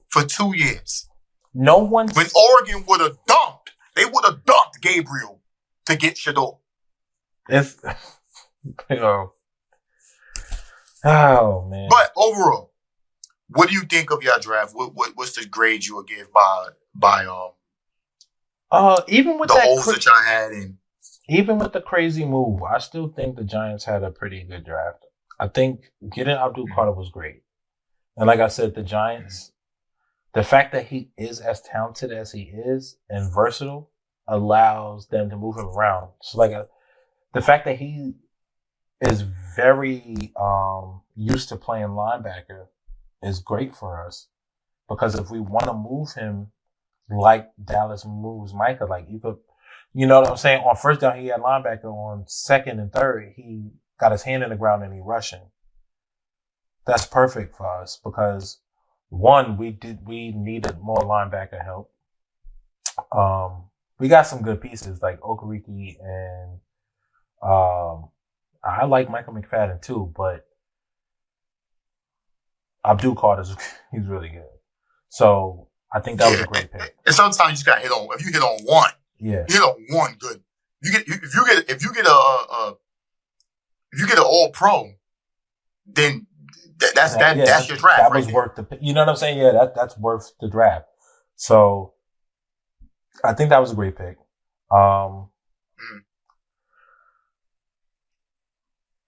For 2 years. No one. When Oregon would have dumped Gabriel to get Shedeur. It's, oh man. But overall, what do you think of your draft? What's the grade you would give by even with the holes that y'all had in? Even with the crazy move, I still think the Giants had a pretty good draft. I think getting Abdul Carter was great. And like I said, the Giants, the fact that he is as talented as he is and versatile allows them to move him around. So the fact that he is very used to playing linebacker is great for us. Because if we want to move him like Dallas moves Micah, like you know what I'm saying? On first down, he had linebacker. On second and third, he got his hand in the ground and he rushing. That's perfect for us because one, we needed more linebacker help. We got some good pieces like Okereke and I like Michael McFadden too, but Abdul Carter's he's really good. So I think that was a great pick. And sometimes you just got hit on. If you hit on one, you hit on one good. If you get an All Pro, then that's your draft. That was worth the. You know what I'm saying? Yeah, that's worth the draft. So I think that was a great pick.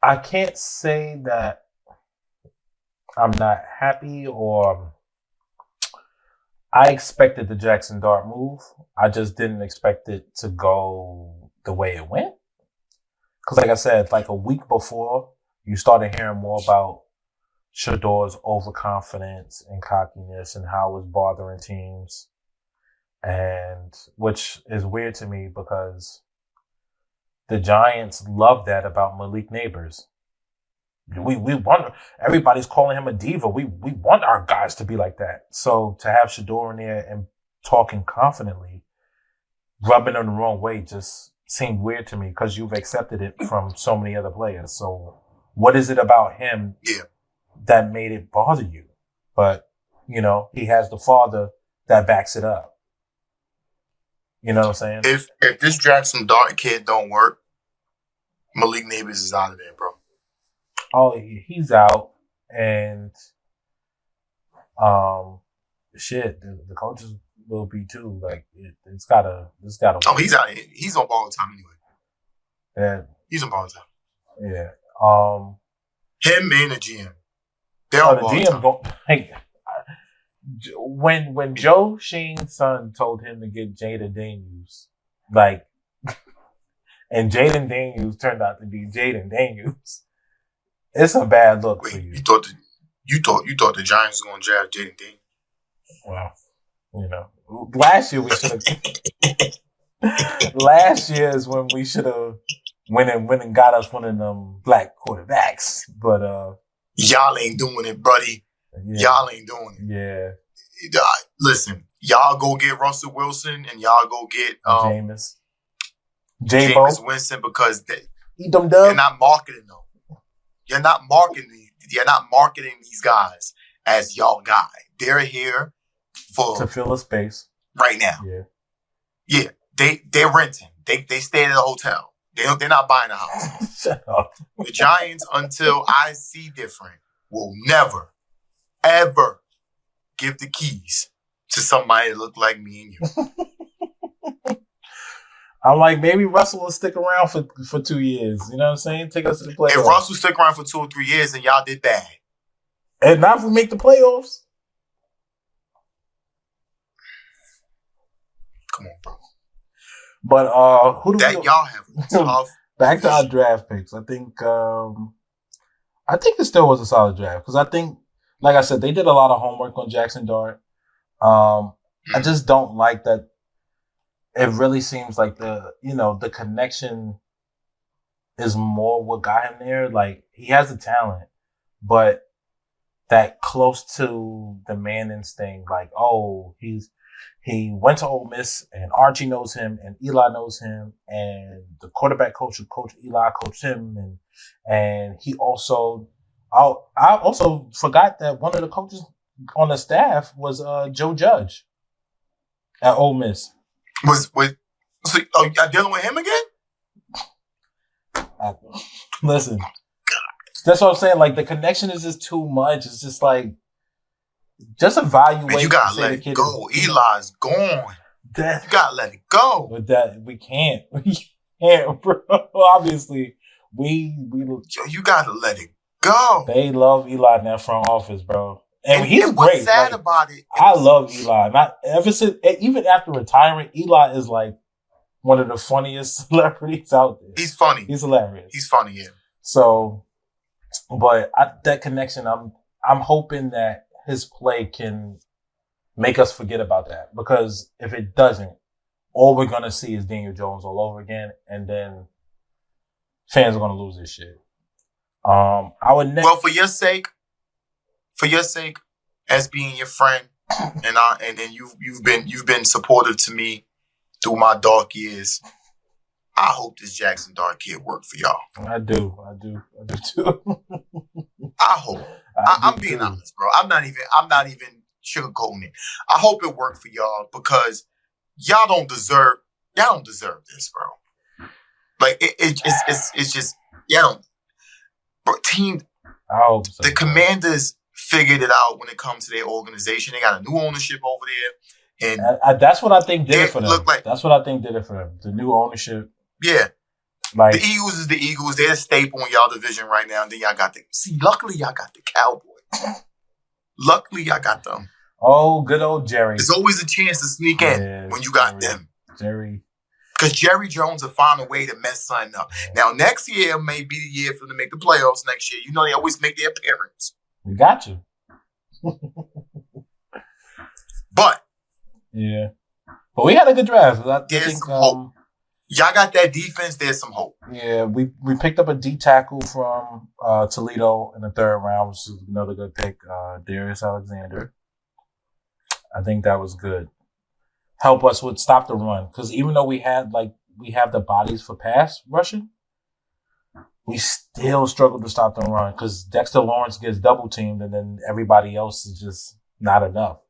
I can't say that I'm not happy or I expected the Jackson Dart move. I just didn't expect it to go the way it went. Because like I said, like a week before, you started hearing more about Shedeur's overconfidence and cockiness and how it was bothering teams. And which is weird to me because the Giants love that about Malik Neighbors. We want, everybody's calling him a diva. We want our guys to be like that. So to have Shedeur in there and talking confidently, rubbing him the wrong way just seemed weird to me because you've accepted it from so many other players. So what is it about him that made it bother you? But, you know, he has the father that backs it up. You know what I'm saying? If this Jackson Dart kid don't work, Malik Neighbors is out of there, bro. Oh, he's out, and the coaches will be too. Like it's gotta. Oh, he's out. He's on ball time anyway. Yeah, he's on ball time. Yeah. Him and the GM. They're on ball time. Hey, when Joe Sheen's son told him to get Jaden Daniels, and Jaden Daniels turned out to be Jaden Daniels. It's a bad look for you. You thought the Giants were going to draft Jaden Daniels? Well, you know, last year we should have. Last year is when we should have went and got us one of them black quarterbacks. But y'all ain't doing it, buddy. yeah, Y'all ain't doing it. yeah, Listen, y'all go get Russell Wilson and y'all go get Jameis Winston because eat them you're dub. not marketing them. You're not marketing these guys as y'all guy. They're here To fill a space right now. Yeah. They're renting. They stay at a hotel. They're not buying a house. Shut up. The Giants, until I see different, will never, ever give the keys to somebody that look like me and you. I'm like, maybe Russell will stick around for 2 years. You know what I'm saying? Take us to the playoffs. If Russell stick around for 2 or 3 years, then y'all did bad. And not if we make the playoffs. Come on, bro. But who do that y'all have a tough back to our draft picks? I think it still was a solid draft because I think, like I said, they did a lot of homework on Jackson Dart. I just don't like that. It really seems like the connection is more what got him there. Like, he has the talent, but that close to the man instinct, like, oh, he went to Ole Miss and Archie knows him and Eli knows him and the quarterback coach Eli coached him and he also, I also forgot that one of the coaches on the staff was Joe Judge at Ole Miss. So y'all dealing with him again? Listen, that's what I'm saying. Like, the connection is just too much. It's just like, just evaluate. Man, you gotta let it go. Eli's gone. You gotta let it go. But that we can't. We can't, bro. Obviously, you gotta let it go. They love Eli in that front office, bro. And he's great. What's sad about it? I love Eli. Even after retiring, Eli is like one of the funniest celebrities out there. He's funny. He's hilarious. He's funny, yeah. So, but that connection, I'm hoping that his play can make us forget about that, because if it doesn't, all we're gonna see is Daniel Jones all over again, and then fans are gonna lose this shit. Well, for your sake, as being your friend, and you've been supportive to me through my dark years. I hope this Jackson Dart kid work for y'all. I do too. I hope. I'm being honest, bro. I'm not even sugarcoating it. I hope it worked for y'all, because y'all don't deserve this, bro. Like, it's just y'all don't. Bro, team. I hope so. The Commanders figured it out when it comes to their organization. They got a new ownership over there, and that's what I think did it for them. Like, that's what I think did it for them. The new ownership. Yeah. Like, the Eagles is the Eagles. They're a staple in y'all division right now. And then y'all got luckily y'all got the Cowboys. Luckily y'all got them. Oh, good old Jerry. There's always a chance to sneak in when you got them. Jerry. Because Jerry Jones will find a way to mess something up. Now, next year may be the year for them to make the playoffs next year. You know they always make their appearance. We got you. But. Yeah. But we had a good draft. There's some hope. Y'all got that defense. There's some hope. Yeah, we picked up a D tackle from Toledo in the third round, which is another good pick. Darius Alexander. I think that was good. Help us with stop the run, because even though we have the bodies for pass rushing, we still struggle to stop the run, because Dexter Lawrence gets double teamed, and then everybody else is just not enough.